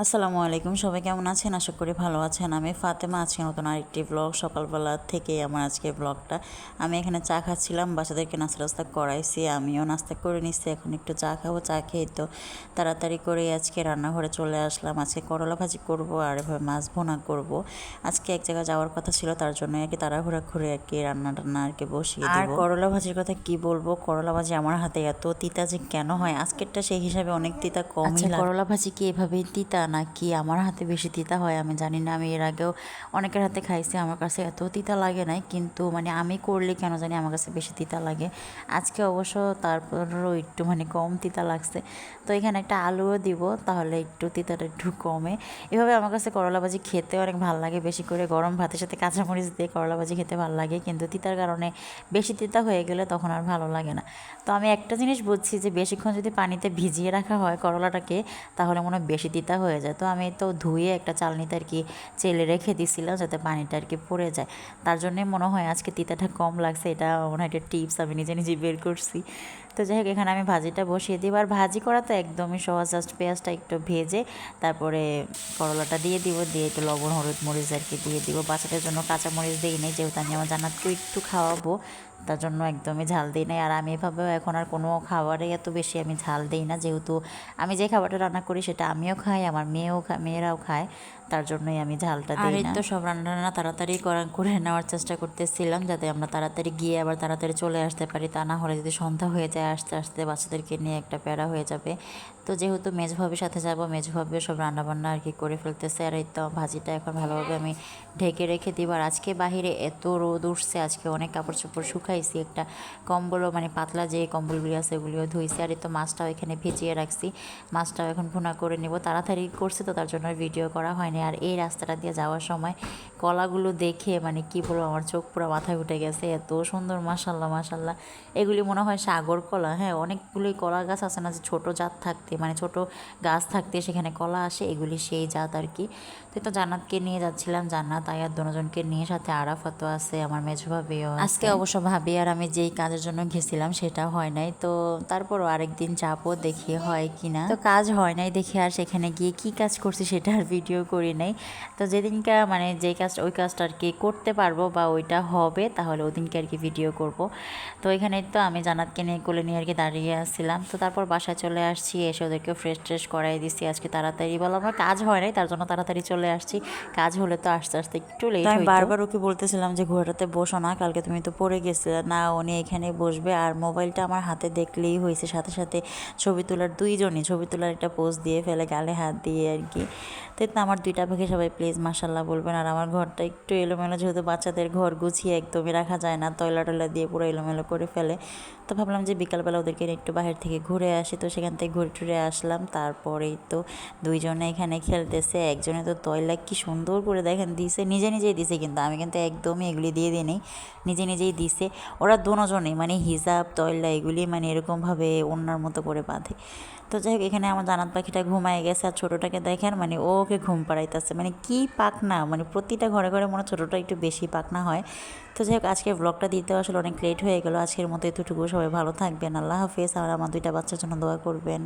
আসসালামু আলাইকুম, সবাই কেমন আছেন? আশা করি ভালো আছেন। আমি ফাতেমা, আজকে নতুন আরেকটি ব্লগ। সকালবেলা থেকে আমার আজকের ব্লগটা। আমি এখানে চা খাচ্ছিলাম, বাচ্চাদেরকে নাস্তা করাইছি, আমিও নাস্তা করে নিচ্ছি। এখন একটু চা খাবো। চা খেয়ে তো তাড়াতাড়ি করে আজকে রান্নাঘরে চলে আসলাম। আজকে করলা ভাজি করব আর এভাবে মাছ ভুনা করব। আজকে এক জায়গায় যাওয়ার কথা ছিল, তার জন্য আর কি তাড়াহুড়া করে আর কি রান্না আর কি বসিয়ে দিব। আর করলা ভাজির কথা কি বলবো, করলা ভাজি আমার হাতে এত তিতা যে কেন হয়, আজকেরটা সেই হিসাবে অনেক তিতা কমই লাগে। করলা ভাজি কি এভাবেই তিতা নাকি আমার হাতে বেশি তিতা হয় আমি জানি না। আমি এর আগেও অনেকের হাতে খাইছি, আমার কাছে এত তিতা লাগে নাই, কিন্তু মানে আমি করলে কেন জানি আমার কাছে বেশি তিতা লাগে। আজকে অবশ্য তারপরও একটু মানে কম তিতা লাগছে। তো এখানে একটা আলুও দিব, তাহলে একটু তিতাটা একটু কমে। এভাবে আমার কাছে করলা ভাজি খেতে অনেক ভালো লাগে, বেশি করে গরম ভাতের সাথে কাঁচামরিচ দিয়ে করলা ভাজি খেতে ভালো লাগে, কিন্তু তিতার কারণে বেশি তিতা হয়ে গেলে তখন আর ভালো লাগে না। তো আমি একটা জিনিস বুঝছি যে বেশিক্ষণ যদি পানিতে ভিজিয়ে রাখা হয় করলাটাকে, তাহলে মনে হয় বেশি তিতা হয়ে যায়। তো আমি তো ধুয়ে একটা চালনিতে আর কি চেলে রেখে দিছিলাম যাতে পানিটা আর কি পড়ে যায়। তার জন্যই মনে হয় আজকে তিতাটা কম লাগছে। এটা মনে হয় একটা টিপস আমি নিজে নিজে বের করছি। তো যাই হোক, এখানে আমি ভাজিটা বসিয়ে দিব। আর ভাজি করা তো একদমই সহজ, জাস্ট পেঁয়াজটা একটু ভেজে তারপরে করলাটা দিয়ে দিব, দিয়ে একটু লবণ হলুদ মরিচ আর কি দিয়ে দিব। বাচ্চাদের জন্য কাঁচা মরিচ দিই নেই, যেহেতু আমি আমার জান্নাতকেও একটু খাওয়াবো, তার জন্য একদমই ঝাল দিই নাই। আর আমি এভাবেও এখন আর কোনো খাবারে এত বেশি আমি ঝাল দিই না, যেহেতু আমি যে খাবারটা রান্না করি সেটা আমিও খাই, আমার মেয়েরাও খায়, তার জন্যই আমি ঝালটা দিই না। আর এই তো সব রান্না তাড়াতাড়ি করে নেওয়ার চেষ্টা করতেছিলাম, যাতে আমরা তাড়াতাড়ি গিয়ে আবার তাড়াতাড়ি চলে আসতে পারি। তা না হলে যদি সন্ধ্যা হয়ে যায় আস্তে আস্তে বাচ্চাদেরকে নিয়ে একটা প্যারা হয়ে যাবে। তো যেহেতু মেজভাবির সাথে যাবো, মেজভাবিও সব রান্নাবান্না আর কি করে ফেলতেছে। আর এই তো ভাজিটা এখন ভালোভাবে আমি ঢেকে রেখে দিব। আর আজকে বাহিরে এত রোদ উঠছে, আজকে অনেক কাপড় চোপড় শুকাইছি, একটা কম্বলও মানে পাতলা যে কম্বলগুলি আছে ওগুলিও ধুইছি। আর এই তো মাছটাও এখানে ভিজিয়ে রাখছি, মাছটাও এখন ভুনা করে নেব। তাড়াতাড়ি করছি তো তার জন্য ভিডিও করা হয়নি। আর এই রাস্তাটা দিয়ে যাওয়ার সময় কলাগুলো দেখে মানে কি বলবো, আমার চোখ পুরো মাথায় উঠে গেছে, এত সুন্দর, মাশাল্লাহ মাশাল্লাহ। এগুলি মনে হয় সাগর কলা। হ্যাঁ, অনেকগুলোই কলা গাছ আছে না, যে ছোটো জাত থাকতে মানে ছোট গাছ থাকতে সেখানে কলা আসে, এগুলি সেই জাত আর কি। তো জান্নাতকে নিয়ে যাচ্ছিলাম, জান্নাত আয়াত দুজনকে নিয়ে, সাথে আরাফাতও আছে, আমার মেজো ভাবিও। আজকে অবশ্য ভাবি আর আমি যেই কাজের জন্য গেছিলাম সেটা হয় নাই, তো তারপরও আরেকদিন যাবো, দেখি হয় কিনা। তো কাজ হয় নাই দেখে আর সেখানে গিয়ে কি কাজ করছি সেটা আর ভিডিও করি নাই। তো যেদিনকে মানে যেই কাজটা ওই কাজটা আর কি করতে পারবো বা ওইটা হবে, তাহলে ওই দিনকে আর কি ভিডিও করব। তো এখানে তো আমি জান্নাতকে নিয়ে কোলে নিয়ে আর কি দাঁড়িয়ে আসছিলাম। তো তারপর বাসায় চলে আসছি, এসে ওদেরকে ফ্রেশ ট্রেশ করাই দিছি। আজকে তাড়াতাড়ি বলো, আমার কাজ হয় নাই তার জন্য তাড়াতাড়ি চলে আসছি, কাজ হলে তো আস্তে আস্তে একটু লেট হইতো। আমি বারবার ওকে বলতেছিলাম যে ঘোড়াটাতে বসো না, কালকে তুমি তো পড়ে গেছিলে না, উনি এখানে বসবে। আর মোবাইলটা আমার হাতে দেখলেই হয়েছে, সাথে সাথে ছবি তোলার, দুইজনই ছবি তোলার একটা পোজ দিয়ে ফেলে, গালে হাত দিয়ে আর কি। তো আমার দুইটা পাখি সবাই প্লিজ মাশাল্লাহ বলবেন। আর আমার ঘরটা একটু এলোমেলো, যেহেতু বাচ্চাদের ঘর গুছিয়ে একদমই রাখা যায় না, টয়লা দিয়ে পুরো এলোমেলো করে ফেলে। তো ভাবলাম যে বিকালবেলা ওদেরকে একটু বাহির থেকে ঘুরে আসি, তো সেখান থেকে ঘুরে টুরে আসলাম। তারপরেই তো দুইজনে এখানে খেলতেছে। একজনে তো টয়লা কি সুন্দর করে দেখেন দিছে, নিজে নিজেই দিছে, কিন্তু আমি কিন্তু একদমই এগুলি দিয়ে দিই নেই, নিজে নিজেই দিছে। ওরা দুজনেই মানে হিজাব টয়লা এগুলি মানে এরকমভাবে ওড়নার মতো করে বাঁধে। তো যাই হোক, এখানে আমার জান্নাত পাখিটা ঘুমায় গেছে, আর ছোটোটাকে দেখেন মানে ওকে ঘুম পাড়াইতেছে, মানে কি পাখনা, মানে প্রতিটা ঘরে ঘরে মনে ছোটোটা একটু বেশি পাখনা হয়। তো যাই হোক, আজকে ব্লগটা দিতে আসলে অনেক লেট হয়ে গেল। আজকের মতো এতটুকু, সবাই ভালো থাকবেন, আল্লাহ হাফেজ। আর আমার দুইটা বাচ্চার জন্য দোয়া করবেন।